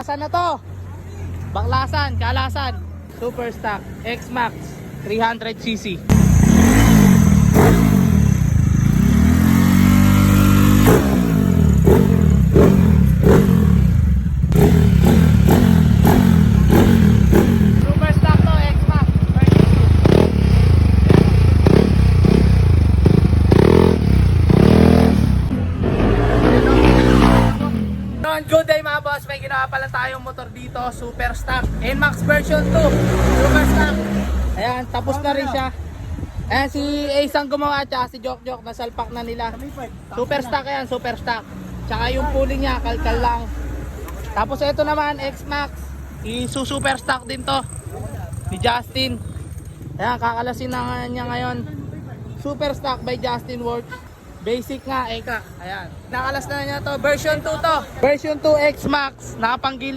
Baklasan na to. Baklasan, kalasan. Super stock, X-Max, 300cc. Super stock to, X-Max. Good day mga boss, may ginawa pala tayong motor dito, super stock NMAX version 2, super stock. Ayan, tapos na rin siya. Ayan, si Ace ang gumawa, tsaka si Jok Jok, nasalpak na nila. Super stock yan, super stock. Tsaka yung pulley niya, kalkal lang. Tapos ito naman, X-Max, super stock din to, ni Justin. Ayan, kakalasin na niya ngayon. Super stock by Justin Works. Basic nga, eka. Ayan. Nakalas na niya to. Version 2 to. Version 2 X-Max. Nakapanggilid.